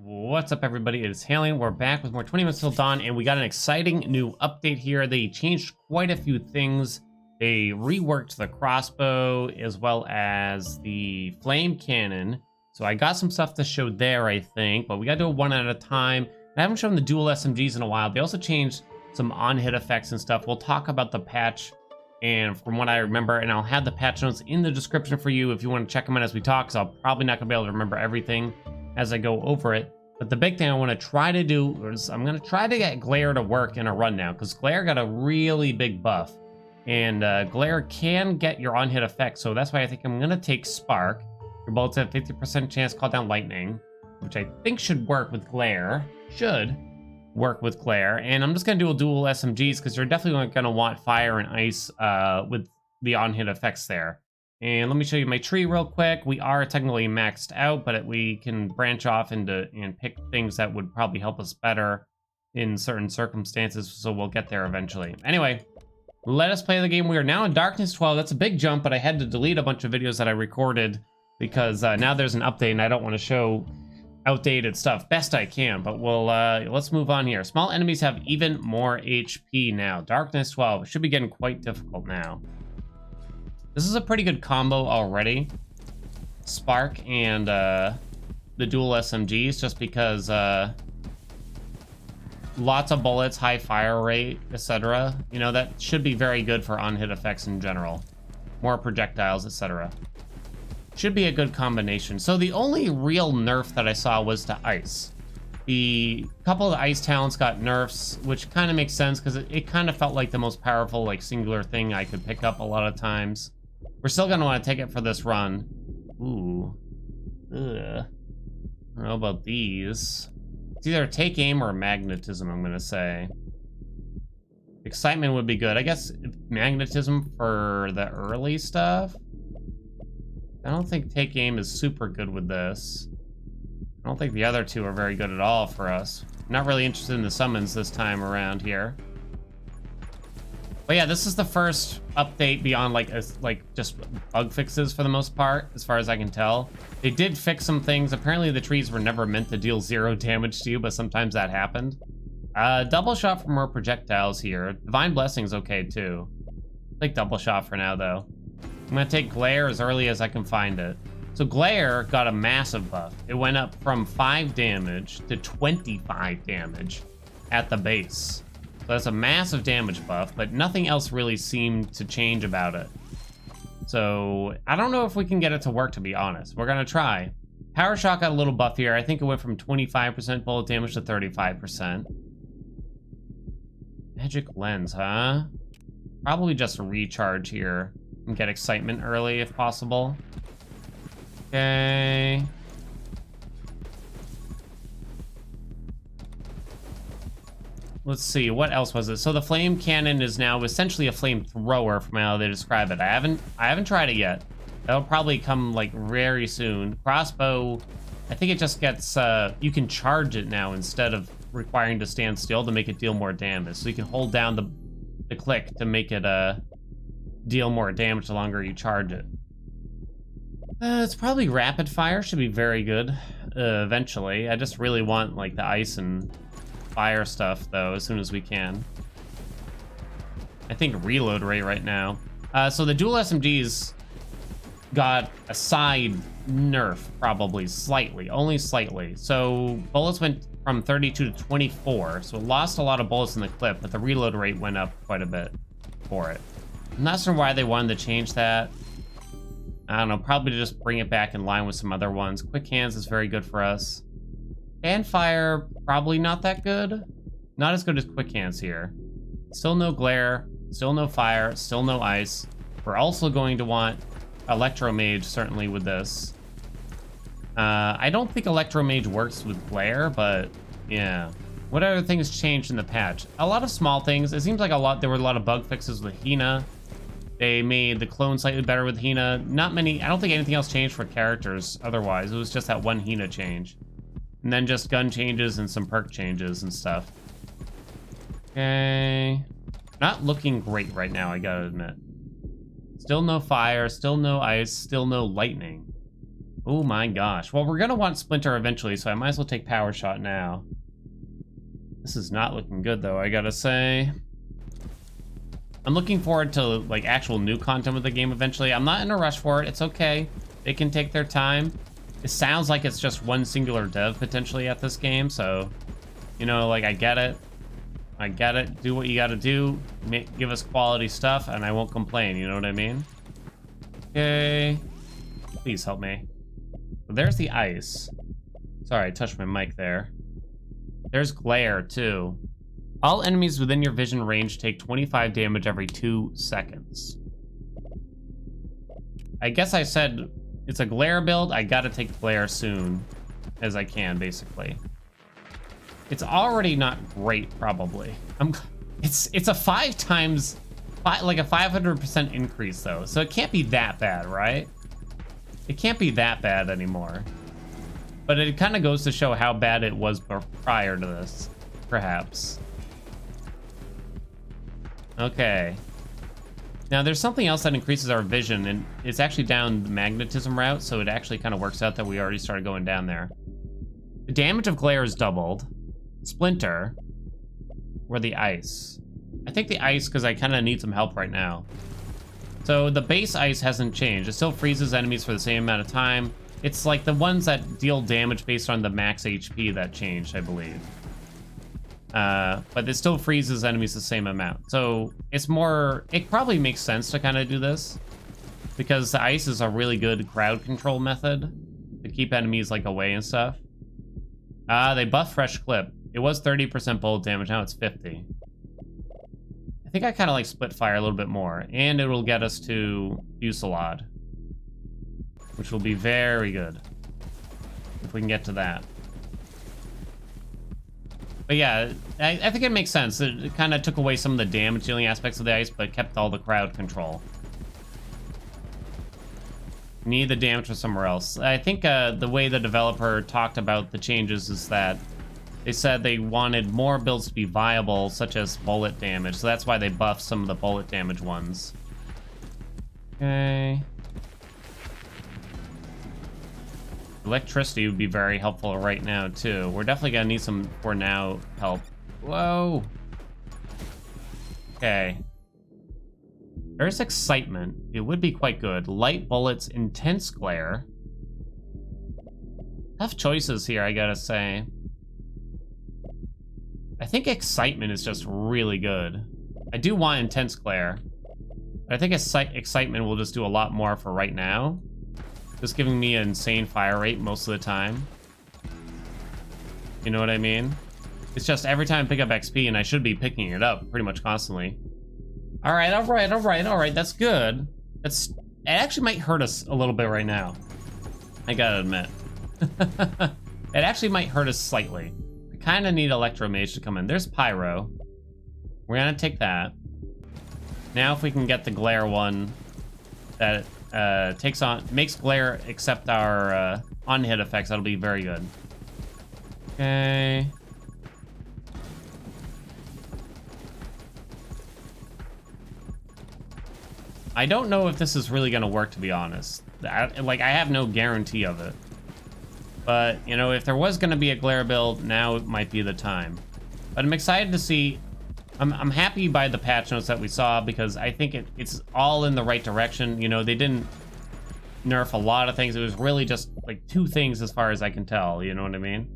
What's up, everybody? It is Hailing. We're back with more 20 Minutes Till Dawn, and we got an exciting new update here. They changed quite a few things. They reworked the crossbow as well as the flame cannon. So I got some stuff to show there, I think, but we got to do it one at a time. I haven't shown the dual SMGs in a while. They also changed some on-hit effects and stuff. We'll talk about the patch, and from what I remember, and I'll have the patch notes in the description for you if you want to check them out as we talk, because I'll probably not going to be able to remember everything as I go over it. But the big thing I want to try to do is I'm going to try to get Glare to work in a run now, because Glare got a really big buff, and Glare can get your on-hit effect. So that's why I think I'm going to take Spark. Your bullets have 50% chance to call down lightning, which I think should work with Glare. And I'm just going to do a dual SMGs because you're definitely going to want fire and ice with the on-hit effects there. And let me show you my tree real quick. We are technically maxed out, but we can branch off into and pick things that would probably help us better in certain circumstances, so we'll get there eventually. Anyway, let us play the game. We are now in Darkness 12. That's a big jump, but I had to delete a bunch of videos that I recorded because now there's an update and I don't want to show outdated stuff. Best I can, but we'll let's move on here. Small enemies have even more HP now. Darkness 12 should be getting quite difficult now. This is a pretty good combo already. Spark and the dual SMGs, just because lots of bullets, high fire rate, etc. You know, that should be very good for on-hit effects in general. More projectiles, etc. Should be a good combination. So the only real nerf that I saw was to ice. The couple of the ice talents got nerfs, which kind of makes sense because it kind of felt like the most powerful, like, singular thing I could pick up a lot of times. We're still going to want to take it for this run. Ooh. Ugh. I don't know about these. It's either take aim or magnetism, I'm going to say. Excitement would be good. I guess magnetism for the early stuff. I don't think take aim is super good with this. I don't think the other two are very good at all for us. Not really interested in the summons this time around here. But yeah, this is the first update beyond like just bug fixes for the most part, as far as I can tell. They did fix some things. Apparently the trees were never meant to deal 0 damage to you, but sometimes that happened. Double shot for more projectiles here. Divine Blessing's okay too. Take double shot for now though. I'm gonna take Glare as early as I can find it. So Glare got a massive buff. It went up from 5 damage to 25 damage at the base. So that's a massive damage buff, but nothing else really seemed to change about it. So I don't know if we can get it to work, to be honest. We're gonna try. Power Shot got a little buff here. I think it went from 25% bullet damage to 35%. Magic Lens, huh? Probably just a recharge here and get excitement early if possible. Okay. Let's see, what else was it? So the flame cannon is now essentially a flamethrower from how they describe it. I haven't tried it yet. That'll probably come like very soon. Crossbow, I think it just gets you can charge it now instead of requiring to stand still to make it deal more damage. So you can hold down the click to make it deal more damage the longer you charge it. It's probably rapid fire, should be very good eventually. I just really want like the ice and fire stuff though as soon as we can. I think reload rate right now. So the dual SMGs got a side nerf, probably slightly, only slightly. So bullets went from 32 to 24, so it lost a lot of bullets in the clip, but the reload rate went up quite a bit for it. I'm not sure why they wanted to change that. I don't know, probably to just bring it back in line with some other ones. Quick hands is very good for us. And fire, probably not that good. Not as good as quick hands here. Still no glare, still no fire, still no ice. We're also going to want Electromage, certainly, with this. I don't think Electromage works with glare, but yeah. What other things changed in the patch? A lot of small things. It seems like there were a lot of bug fixes with Hina. They made the clone slightly better with Hina. Not many, I don't think anything else changed for characters otherwise. It was just that one Hina change. And then just gun changes and some perk changes and stuff. Okay. Not looking great right now, I gotta admit. Still no fire, still no ice, still no lightning. Oh my gosh. Well, we're gonna want Splinter eventually, so I might as well take Power Shot now. This is not looking good, though, I gotta say. I'm looking forward to, like, actual new content with the game eventually. I'm not in a rush for it. It's okay. They can take their time. It sounds like it's just one singular dev, potentially, at this game, so... You know, like, I get it. I get it. Do what you gotta do. Give us quality stuff, and I won't complain, you know what I mean? Okay. Please help me. There's the ice. Sorry, I touched my mic there. There's glare, too. All enemies within your vision range take 25 damage every 2 seconds. I guess I said it's a glare build. I gotta take glare soon as I can, basically. It's already not great, probably. It's a 5 times, like a 500% increase, though. So it can't be that bad, right? It can't be that bad anymore. But it kind of goes to show how bad it was prior to this, perhaps. Okay. Now there's something else that increases our vision, and it's actually down the magnetism route, so it actually kind of works out that we already started going down there. The damage of glare is doubled. Splinter, or the ice. I think the ice, because I kind of need some help right now. So the base ice hasn't changed. It still freezes enemies for the same amount of time. It's like the ones that deal damage based on the max HP that changed, I believe. But it still freezes enemies the same amount. So it's more, it probably makes sense to kind of do this, because the ice is a really good crowd control method to keep enemies like away and stuff. They buff fresh clip. It was 30% bullet damage, now it's 50. I think I kind of like split fire a little bit more, and it will get us to Fusillade, which will be very good if we can get to that. But yeah, I think it makes sense. It kind of took away some of the damage dealing aspects of the ice, but kept all the crowd control. Need the damage from somewhere else. I think the way the developer talked about the changes is that they said they wanted more builds to be viable, such as bullet damage. So that's why they buffed some of the bullet damage ones. Okay. Electricity would be very helpful right now, too. We're definitely gonna need some for now help. Whoa. Okay. There's excitement. It would be quite good. Light bullets, intense glare. Tough choices here, I gotta say. I think excitement is just really good. I do want intense glare. I think excitement will just do a lot more for right now. Just giving me an insane fire rate most of the time. You know what I mean? It's just every time I pick up XP, and I should be picking it up pretty much constantly. All right, that's good. It actually might hurt us a little bit right now. I gotta admit. It actually might hurt us slightly. I kind of need Electromage to come in. There's Pyro. We're gonna take that. Now if we can get the glare one that makes glare accept our on-hit effects, that'll be very good. Okay. I don't know if this is really gonna work, to be honest. I have no guarantee of it. But, you know, if there was gonna be a glare build, now might be the time. But I'm excited to see. I'm happy by the patch notes that we saw, because I think it's all in the right direction. You know, they didn't nerf a lot of things. It was really just like 2 things as far as I can tell, you know what I mean?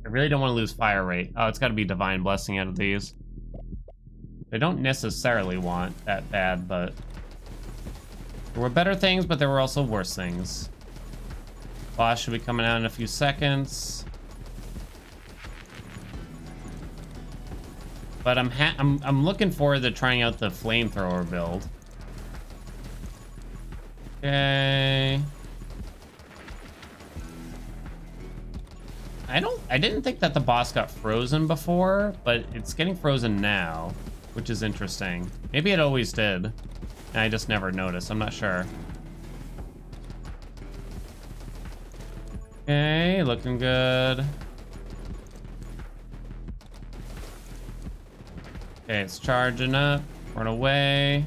I really don't want to lose fire rate. Oh, it's got to be Divine Blessing out of these. I don't necessarily want that bad, but there were better things, but there were also worse things. Boss should be coming out in a few seconds. But I'm looking forward to trying out the flamethrower build. Okay. I didn't think that the boss got frozen before, but it's getting frozen now, which is interesting. Maybe it always did, and I just never noticed. I'm not sure. Okay, looking good. Okay, it's charging up. Run away.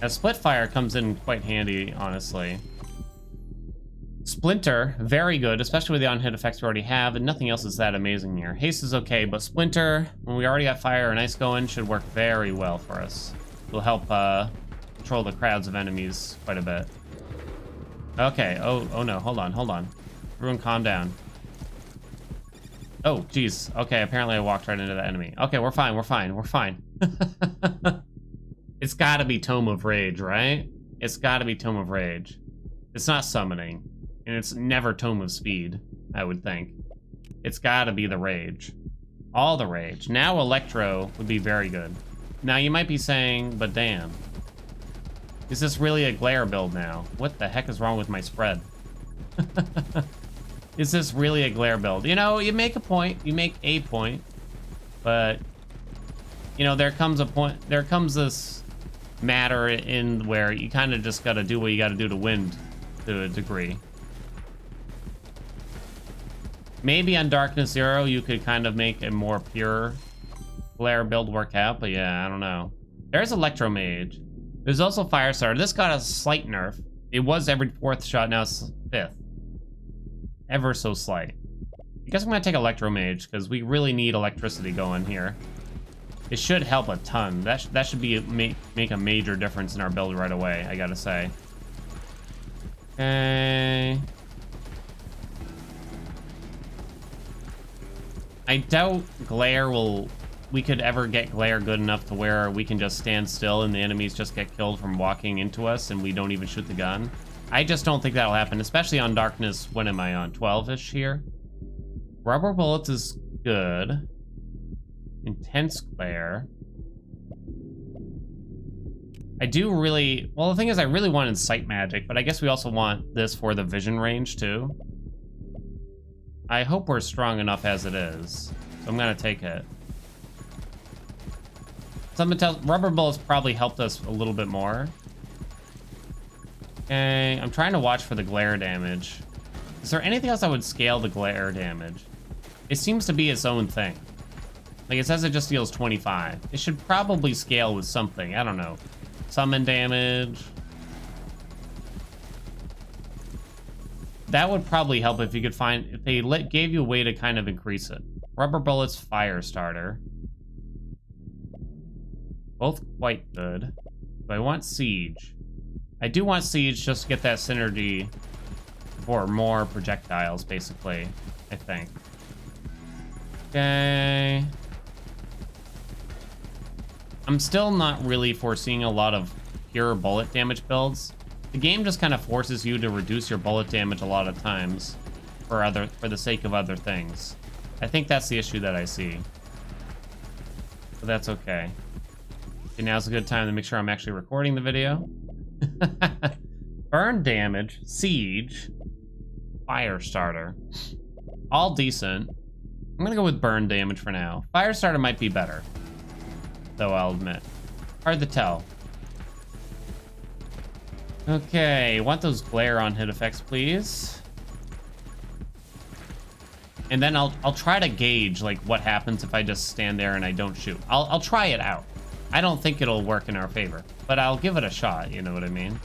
Now, split fire comes in quite handy, honestly. Splinter, very good, especially with the on-hit effects we already have, and nothing else is that amazing here. Haste is okay, but Splinter, when we already got fire and ice going, should work very well for us. It'll help control the crowds of enemies quite a bit. Okay, oh no, hold on. Everyone calm down. Oh, geez. Okay, apparently I walked right into the enemy. Okay, we're fine. It's gotta be Tome of Rage, right? It's gotta be Tome of Rage. It's not summoning. And it's never Tome of Speed, I would think. It's gotta be the Rage. All the Rage. Now Electro would be very good. Now you might be saying, but damn. Is this really a glare build now? What the heck is wrong with my spread? Is this really a glare build? You know, you make a point. You make a point. But, you know, there comes this matter in where you kind of just gotta do what you gotta do to win to a degree. Maybe on Darkness Zero, you could kind of make a more pure glare build work out, but yeah, I don't know. There's Electromage. There's also Firestarter. This got a slight nerf. It was every 4th shot, now it's 5th. Ever so slight. I guess I'm gonna take Electromage, because we really need electricity going here. It should help a ton. That should be make a major difference in our build right away, I gotta say. Okay. I doubt glare we could ever get glare good enough to where we can just stand still and the enemies just get killed from walking into us and we don't even shoot the gun. I just don't think that'll happen, especially on Darkness. When am I on? 12-ish here? Rubber bullets is good. Intense glare. I do really... Well, the thing is, I really wanted sight magic, but I guess we also want this for the vision range, too. I hope we're strong enough as it is. So I'm gonna take it. Something tells... Rubber bullets probably helped us a little bit more. Okay, I'm trying to watch for the glare damage. Is there anything else that would scale the glare damage? It seems to be its own thing. Like, it says it just deals 25. It should probably scale with something. I don't know. Summon damage. That would probably help if you could find... If they gave you a way to kind of increase it. Rubber bullets, Firestarter. Both quite good. Do I want Siege? I do want Siege just to get that synergy for more projectiles, basically, I think. Okay. I'm still not really foreseeing a lot of pure bullet damage builds. The game just kind of forces you to reduce your bullet damage a lot of times for the sake of other things. I think that's the issue that I see. But that's okay. Okay, now's a good time to make sure I'm actually recording the video. Burn damage, Siege, Firestarter. All decent. I'm gonna go with burn damage for now. Firestarter might be better, though, I'll admit. Hard to tell. Okay, want those glare on hit effects, please. And then I'll try to gauge like what happens if I just stand there and I don't shoot. I'll try it out. I don't think it'll work in our favor, but I'll give it a shot, you know what I mean?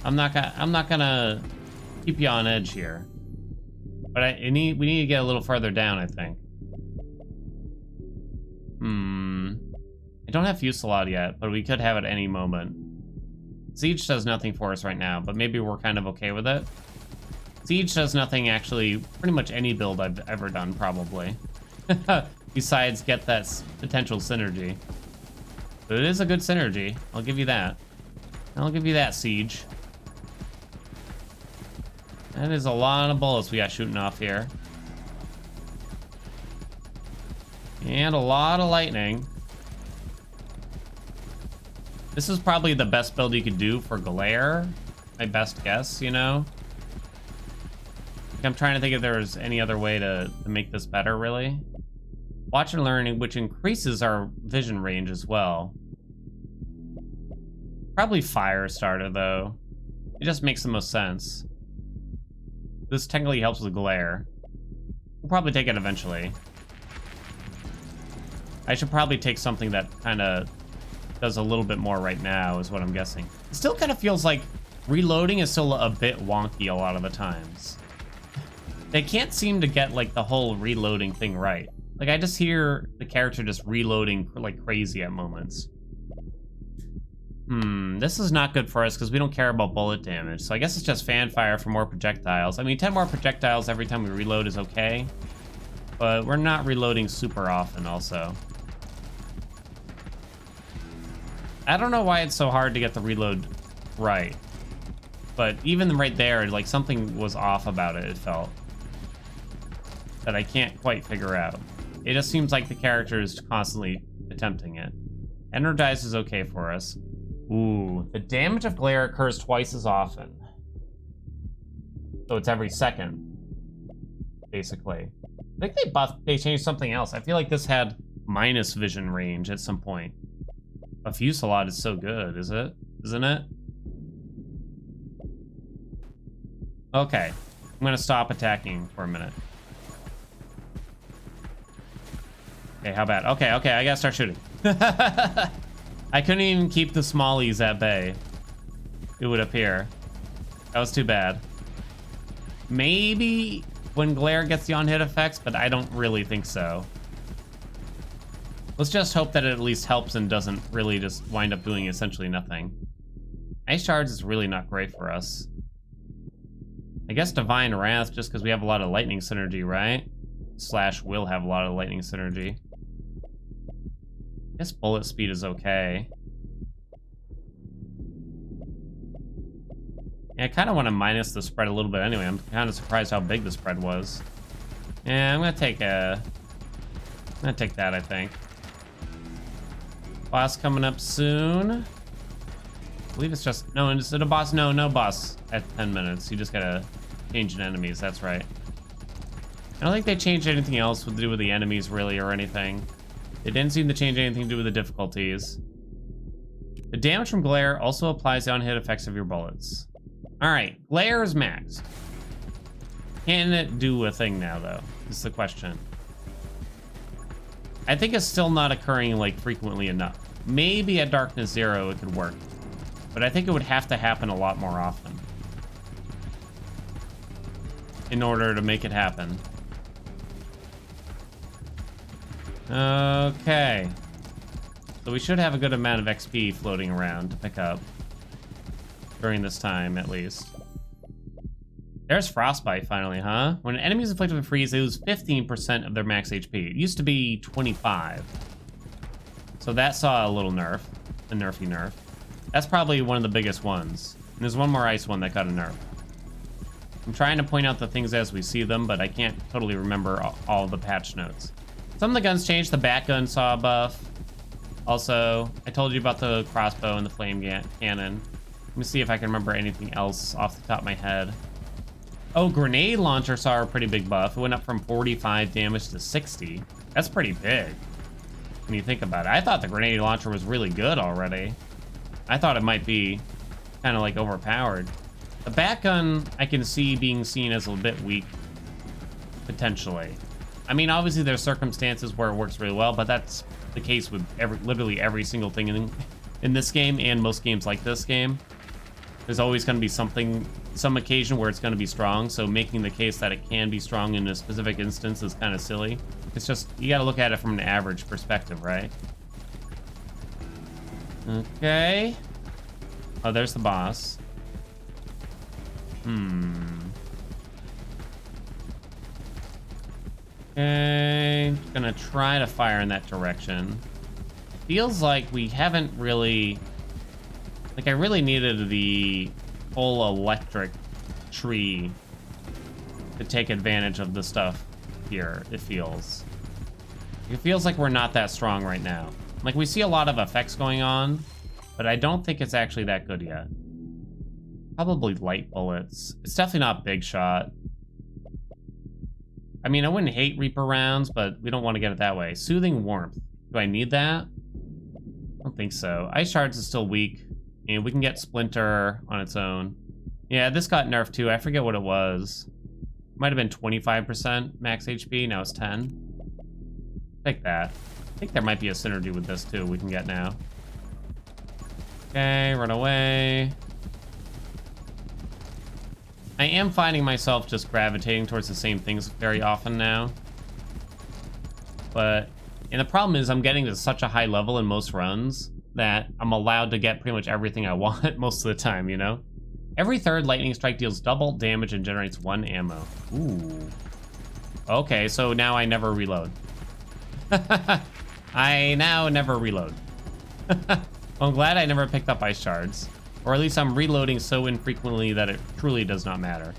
I'm not gonna keep you on edge here. But we need to get a little further down, I think. I don't have Fusillade yet, but we could have it any moment. Siege does nothing for us right now, but maybe we're kind of okay with it. Siege does nothing, actually, pretty much any build I've ever done, probably. Besides get that potential synergy. But it is a good synergy, I'll give you that. I'll give you that, Siege. That is a lot of bullets we got shooting off here. And a lot of lightning. This is probably the best build you could do for glare. My best guess, you know? I'm trying to think if there's any other way to make this better, really. Watch and learn, which increases our vision range as well. Probably Firestarter, though. It just makes the most sense. This technically helps with glare. We'll probably take it eventually. I should probably take something that kind of does a little bit more right now, is what I'm guessing. It still kind of feels like Reloading is still a bit wonky a lot of the times. They can't seem to get like the whole reloading thing right. Like I just hear the character just reloading like crazy at moments. This is not good for us because we don't care about bullet damage. So I guess it's just fan fire for more projectiles. I mean, 10 more projectiles every time we reload is okay. But we're not reloading super often also. I don't know why it's so hard to get the reload right. But even right there, like something was off about it, it felt. That I can't quite figure out. It just seems like the character is constantly attempting it. Energize is okay for us. Ooh, the damage of glare occurs twice as often. So it's every second, basically. I think they changed something else. I feel like this had minus vision range at some point. A Fusillade is so good, is it? Isn't it? Okay, I'm gonna stop attacking for a minute. Okay, how bad? Okay, I gotta start shooting. I couldn't even keep the smallies at bay, it would appear. That was too bad. Maybe when glare gets the on-hit effects, but I don't really think so. Let's just hope that it at least helps and doesn't really just wind up doing essentially nothing. Ice Shards is really not great for us. I guess Divine Wrath, just because we have a lot of lightning synergy, right? Slash will have a lot of lightning synergy. I guess bullet speed is okay. Yeah, I kind of want to minus the spread a little bit anyway. I'm kind of surprised how big the spread was. Yeah, I'm gonna take that, I think. Boss coming up soon. I believe it's just... No, is it a boss? No boss at 10 minutes. You just gotta change in enemies, that's right. I don't think they changed anything else to do with the enemies, really, or anything. They didn't seem to change anything to do with the difficulties. The damage from glare also applies the on-hit effects of your bullets. Alright, glare is maxed. Can it do a thing now, though? Is the question. I think it's still not occurring, like, frequently enough. Maybe at Darkness Zero it could work. But I think it would have to happen a lot more often. In order to make it happen. Okay. So we should have a good amount of XP floating around to pick up. During this time, at least. There's Frostbite, finally, huh? When an enemy is inflicted with freeze, they lose 15% of their max HP. It used to be 25. So that saw a little nerf. A nerfy nerf. That's probably one of the biggest ones. And there's one more ice one that got a nerf. I'm trying to point out the things as we see them, but I can't totally remember all the patch notes. Some of the guns changed. The Batgun saw a buff. Also, I told you about the crossbow and the flame cannon. Let me see if I can remember anything else off the top of my head. Oh, grenade launcher saw a pretty big buff. It went up from 45 damage to 60. That's pretty big when you think about it. I thought the grenade launcher was really good already. I thought it might be kind of like overpowered. The Batgun I can see being seen as a bit weak, potentially. I mean, obviously there's circumstances where it works really well, but that's the case with literally every single thing in this game and most games like this game. There's always going to be some occasion where it's going to be strong, so making the case that it can be strong in a specific instance is kind of silly. It's just, you got to look at it from an average perspective, right? Okay. Oh, there's the boss. Okay, gonna try to fire in that direction. Feels like we haven't really... Like, I really needed the full electric tree to take advantage of the stuff here, it feels. It feels like we're not that strong right now. Like, we see a lot of effects going on, but I don't think it's actually that good yet. Probably light bullets. It's definitely not big shot. I mean, I wouldn't hate Reaper rounds, but we don't want to get it that way. Soothing warmth. Do I need that? I don't think so. Ice Shards is still weak. And we can get Splinter on its own. Yeah, this got nerfed too. I forget what it was. Might have been 25% max HP. Now it's 10. Take that. I think there might be a synergy with this too we can get now. Okay, run away. I am finding myself just gravitating towards the same things very often now. And the problem is I'm getting to such a high level in most runs that I'm allowed to get pretty much everything I want most of the time, you know? Every third lightning strike deals double damage and generates 1 ammo. Ooh. Okay, so now I never reload. I now never reload. Well, I'm glad I never picked up ice shards. Or at least I'm reloading so infrequently that it truly does not matter.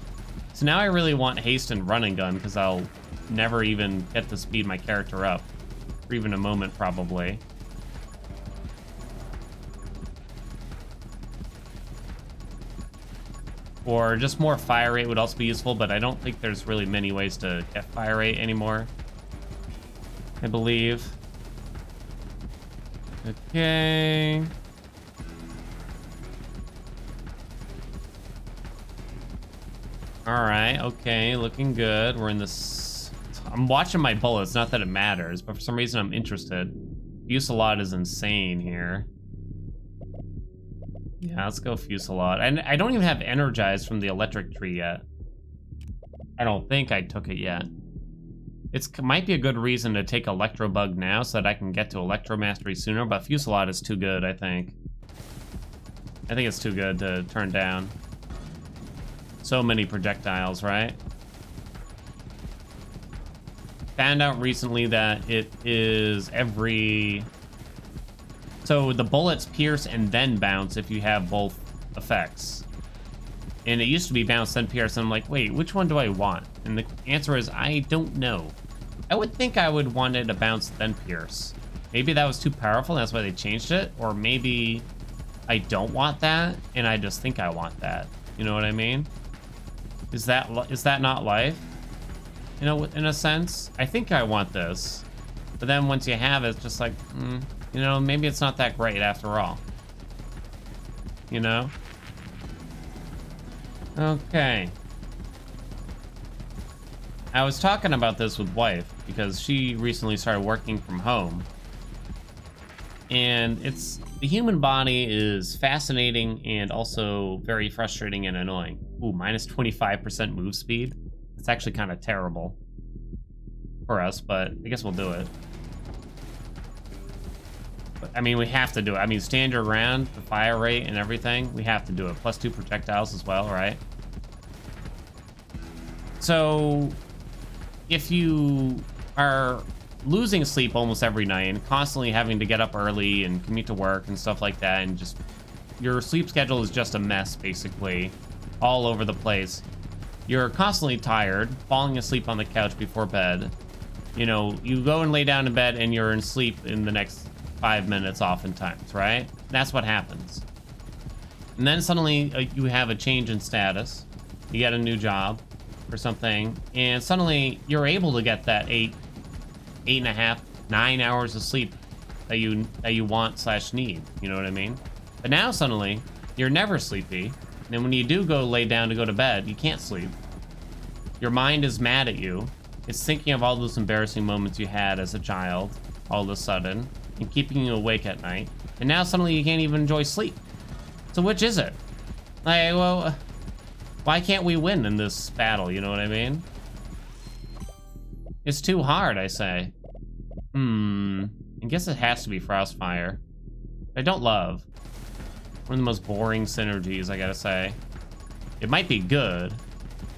So now I really want haste and run and gun, because I'll never even get to speed my character up. For even a moment, probably. Or just more fire rate would also be useful, but I don't think there's really many ways to get fire rate anymore. I believe. Okay. Alright, okay, looking good. We're in this... I'm watching my bullets, not that it matters, but for some reason I'm interested. Fusillade is insane here. Yeah, let's go Fusillade. And I don't even have Energized from the electric tree yet. I don't think I took it yet. It might be a good reason to take Electrobug now so that I can get to Electro Mastery sooner, but Fusillade is too good, I think. I think it's too good to turn down. So many projectiles, right? Found out recently that it is every... So the bullets pierce and then bounce if you have both effects. And it used to be bounce then pierce, and I'm like, wait, which one do I want? And the answer is, I don't know. I would think I would want it to bounce then pierce. Maybe that was too powerful, and that's why they changed it. Or maybe I don't want that, and I just think I want that. You know what I mean? Is that not life? You know, in a sense? I think I want this. But then once you have it, it's just like, you know, maybe it's not that great after all. You know? Okay. I was talking about this with wife because she recently started working from home. And the human body is fascinating and also very frustrating and annoying. Ooh, minus 25% move speed. It's actually kind of terrible for us, but I guess we'll do it. But, I mean, we have to do it. I mean, stand your ground, the fire rate and everything, we have to do it. Plus 2 projectiles as well, right? So, if you are losing sleep almost every night and constantly having to get up early and commute to work and stuff like that, and just your sleep schedule is just a mess, basically, all over the place. You're constantly tired, falling asleep on the couch before bed. You know, you go and lay down in bed and you're in sleep in the next 5 minutes oftentimes, right? That's what happens. And then suddenly you have a change in status. You get a new job or something, and suddenly you're able to get that 8.5, 9 hours of sleep that you want / need. You know what I mean? But now suddenly you're never sleepy. And then when you do go lay down to go to bed, you can't sleep. Your mind is mad at you. It's thinking of all those embarrassing moments you had as a child all of a sudden and keeping you awake at night. And now suddenly you can't even enjoy sleep. So which is it? Like, well, why can't we win in this battle? You know what I mean? It's too hard, I say. I guess it has to be Frostfire. I don't love. One of the most boring synergies, I gotta say. It might be good,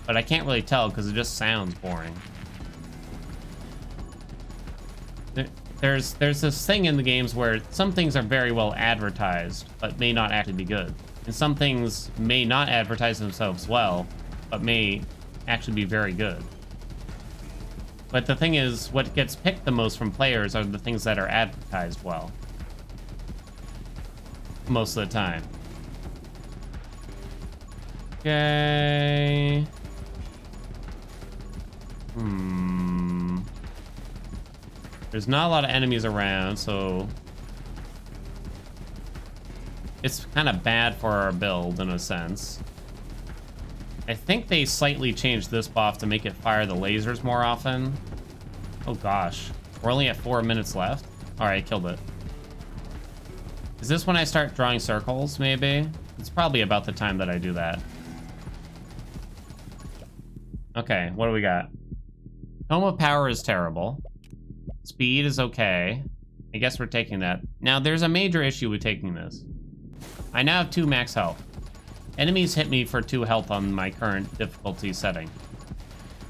but I can't really tell because it just sounds boring. There's this thing in the games where some things are very well advertised, but may not actually be good. And some things may not advertise themselves well, but may actually be very good. But the thing is, what gets picked the most from players are the things that are advertised well. Most of the time. Okay. There's not a lot of enemies around, so it's kind of bad for our build in a sense. I think they slightly changed this buff to make it fire the lasers more often. Oh gosh, we're only at 4 minutes left. All right, killed it. Is this when I start drawing circles, maybe? It's probably about the time that I do that. Okay, what do we got? Tome of Power is terrible. Speed is okay. I guess we're taking that. Now, there's a major issue with taking this. I now have 2 max health. Enemies hit me for 2 health on my current difficulty setting.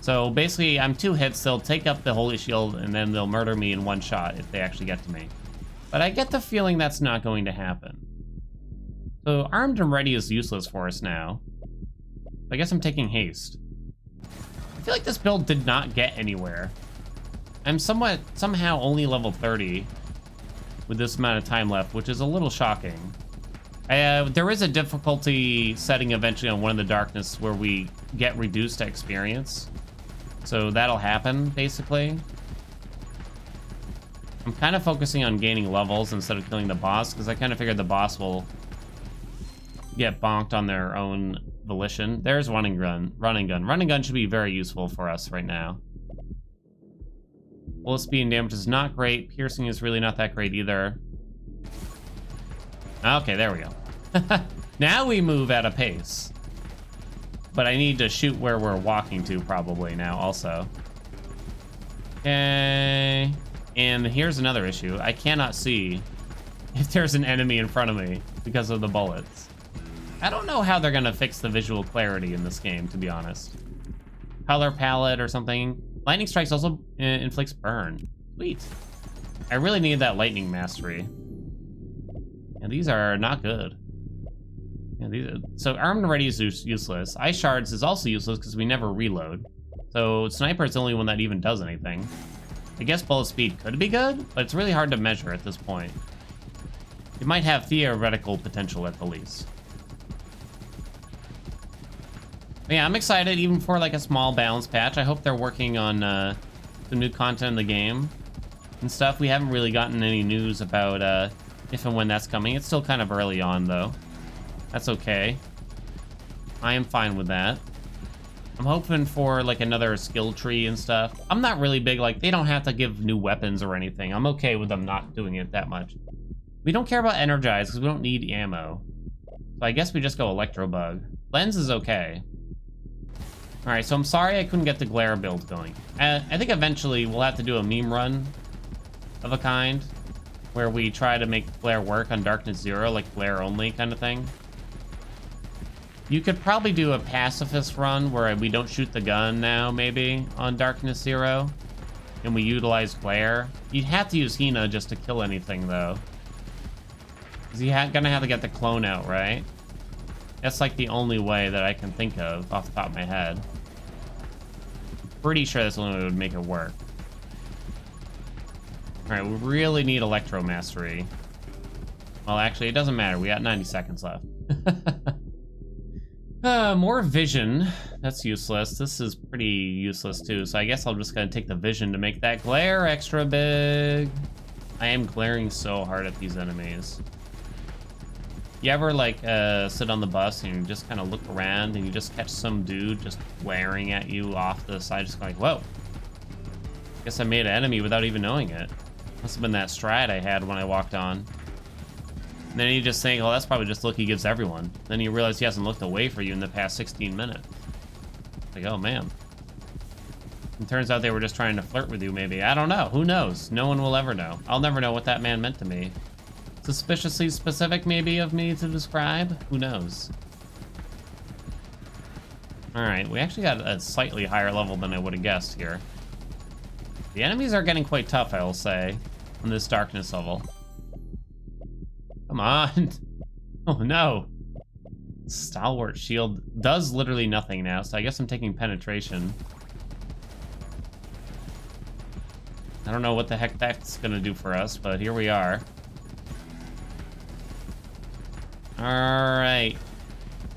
So basically, I'm 2 hits, they'll take up the holy shield, and then they'll murder me in 1 shot if they actually get to me. But I get the feeling that's not going to happen. So armed and ready is useless for us now. I guess I'm taking haste. I feel like this build did not get anywhere. I'm somehow only level 30 with this amount of time left, which is a little shocking. There is a difficulty setting eventually on one of the darkness where we get reduced experience. So that'll happen, basically. I'm kind of focusing on gaining levels instead of killing the boss, because I kind of figured the boss will get bonked on their own volition. There's running gun. Running gun should be very useful for us right now. Bullet speed and damage is not great. Piercing is really not that great either. Okay, there we go. Now we move at a pace. But I need to shoot where we're walking to probably now also. Okay. And here's another issue. I cannot see if there's an enemy in front of me because of the bullets. I don't know how they're gonna fix the visual clarity in this game, to be honest. Color palette or something. Lightning strikes also inflicts burn. Sweet. I really need that lightning mastery. And these are not good. Yeah, so armed and ready is useless. Ice shards is also useless because we never reload. So sniper is the only one that even does anything. I guess bullet speed could be good, but it's really hard to measure at this point. It might have theoretical potential at the least. But yeah, I'm excited even for like a small balance patch. I hope they're working on some new content in the game and stuff. We haven't really gotten any news about if and when that's coming. It's still kind of early on though. That's okay. I am fine with that. I'm hoping for like another skill tree and stuff. I'm not really big, like they don't have to give new weapons or anything. I'm okay with them not doing it that much. We don't care about energize because we don't need ammo. So I guess we just go electro bug. Lens is okay. All right, so I'm sorry I couldn't get the glare build going. I think eventually we'll have to do a meme run of a kind where we try to make glare work on Darkness Zero, like glare only kind of thing. You could probably do a pacifist run where we don't shoot the gun now, maybe, on Darkness Zero, and we utilize glare. You'd have to use Hina just to kill anything, though. Because you're gonna have to get the clone out, right? That's like the only way that I can think of off the top of my head. Pretty sure that's the only way that would make it work. Alright, we really need Electro Mastery. Well, actually, it doesn't matter. We got 90 seconds left. More vision. That's useless. This is pretty useless, too. So I guess I'll just gonna take the vision to make that glare extra big. I am glaring so hard at these enemies. You ever, like, sit on the bus and you just kind of look around and you just catch some dude just glaring at you off the side, just going, whoa. Guess I made an enemy without even knowing it. Must have been that strat I had when I walked on. And then you just think, oh, that's probably just the look he gives everyone. Then you realize he hasn't looked away for you in the past 16 minutes. Like, oh, man. It turns out they were just trying to flirt with you, maybe. I don't know. Who knows? No one will ever know. I'll never know what that man meant to me. Suspiciously specific, maybe, of me to describe? Who knows? Alright, we actually got a slightly higher level than I would have guessed here. The enemies are getting quite tough, I will say, on this darkness level. Come on! Oh no! Stalwart shield does literally nothing now, so I guess I'm taking penetration. I don't know what the heck that's gonna do for us, but here we are. Alright.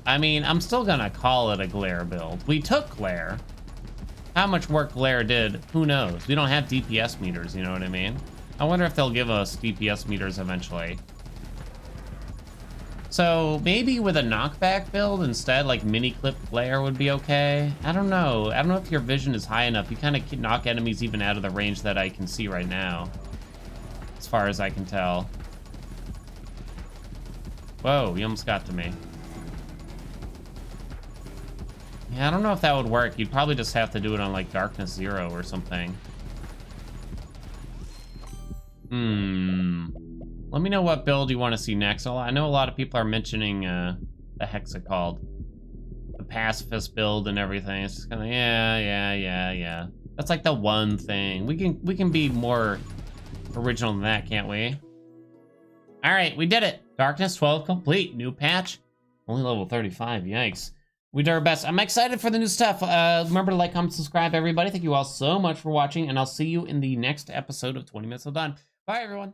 I mean, I'm still gonna call it a glare build. We took glare. How much work glare did, who knows? We don't have DPS meters, you know what I mean? I wonder if they'll give us DPS meters eventually. So maybe with a knockback build instead, like mini clip glare would be okay. I don't know. I don't know if your vision is high enough. You kind of knock enemies even out of the range that I can see right now, as far as I can tell. Whoa, you almost got to me. Yeah, I don't know if that would work. You'd probably just have to do it on like Darkness 0 or something. Let me know what build you want to see next. I know a lot of people are mentioning, the heck's it called? The pacifist build and everything. It's just kind of, yeah. That's like the one thing. We can be more original than that, can't we? All right, we did it. Darkness 12 complete. New patch. Only level 35, yikes. We did our best. I'm excited for the new stuff. Remember to like, comment, subscribe, everybody. Thank you all so much for watching, and I'll see you in the next episode of 20 Minutes Till Dawn. Bye, everyone.